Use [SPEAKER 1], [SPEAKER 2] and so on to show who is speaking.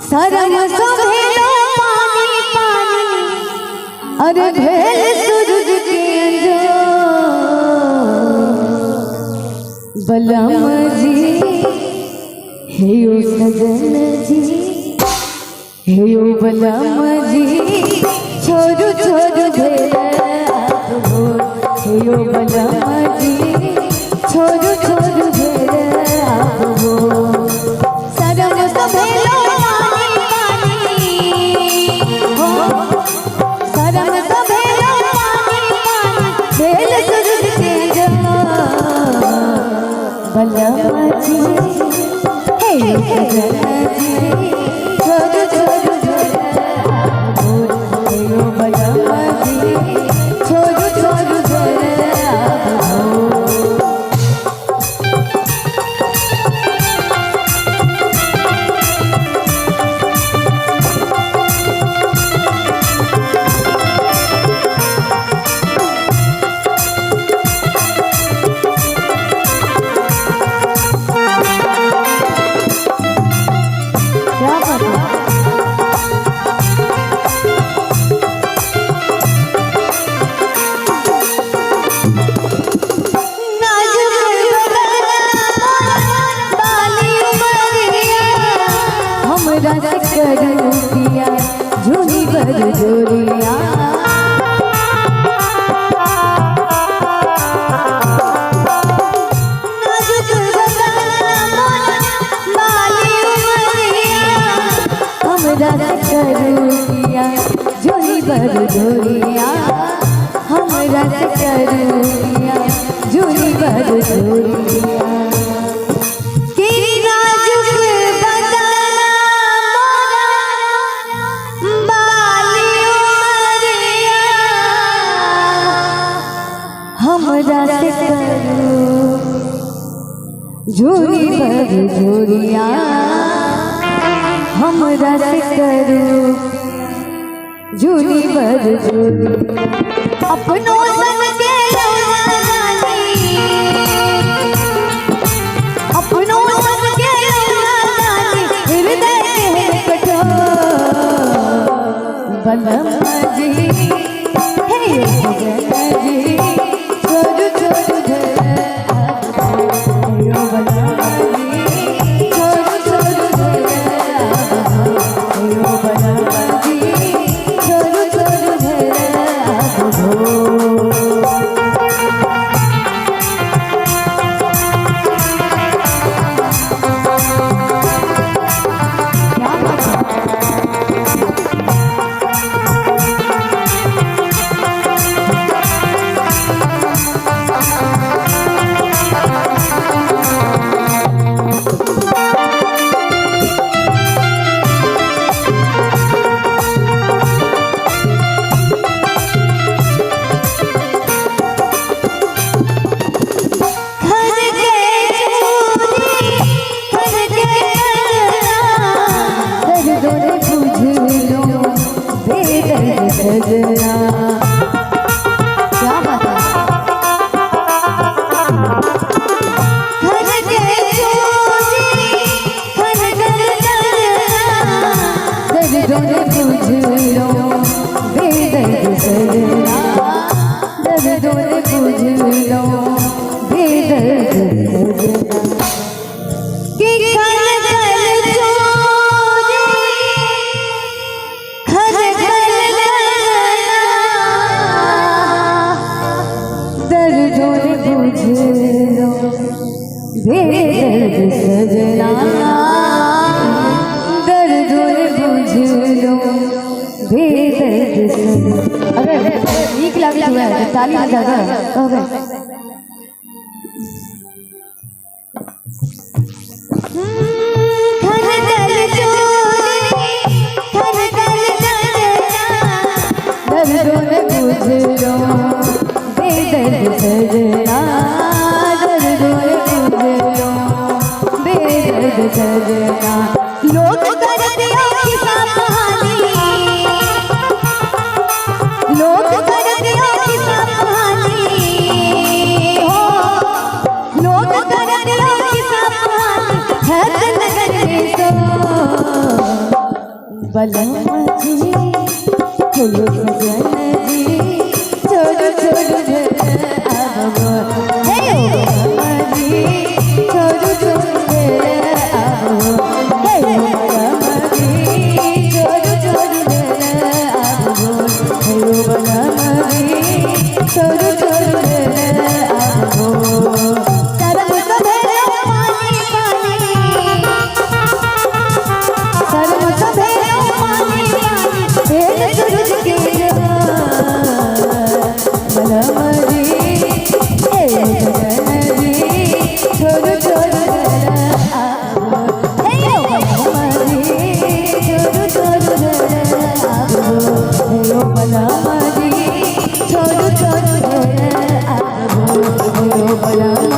[SPEAKER 1] सरम सभेलो पानी पानी अरे भेल सूरज के अंजो बलम जी हे ओ सजन जी हे ओ बलम जी छोरू छोरू भेल हे ओ बलम जी छोरू छोरू भेल सरम सभेलो झूली भर जोरिया झूली भर जोरिया हमरा करुया झूली भर जोरिया झूली भर झोरिया हमरा से करू झूली भर झोरिया अपनों सन के अपनों सन के हृदय के कठोर बलम जी हे भगन जी छोड़ छोड़ सजना क्या बात है दर्द बुझ लो बेदर्द सजना दर्द बुझ लो बेदर्द बेदर्द सजना दर्द बुझ लो बेदर्द सजना। अगर ठीक लगे हुआ है ताली बजा सजना लोग करते किस्सा कहानी लोग करते किस्सा कहानी हो लोग करते किस्सा कहानी है नगर में तो बलमा जी हेलो सजन जी छोड़ छोड़ आवो हे बलमा जी छोड़ छोड़ आवो हे बलमा जी छोड़ छोड़ आवो हे बलमा जी छोड़ छोड़ आवो शर्म तो भेलो पानी पानी शर्म तो भेलो पानी पानी भेल सूरज के बलमा जी हे सजन जी छोड़ छोड़ आवो हे बलमा जी छोड़ छोड़ आवो हे बलमा जी छोड़ छोड़ आवो हे बलमा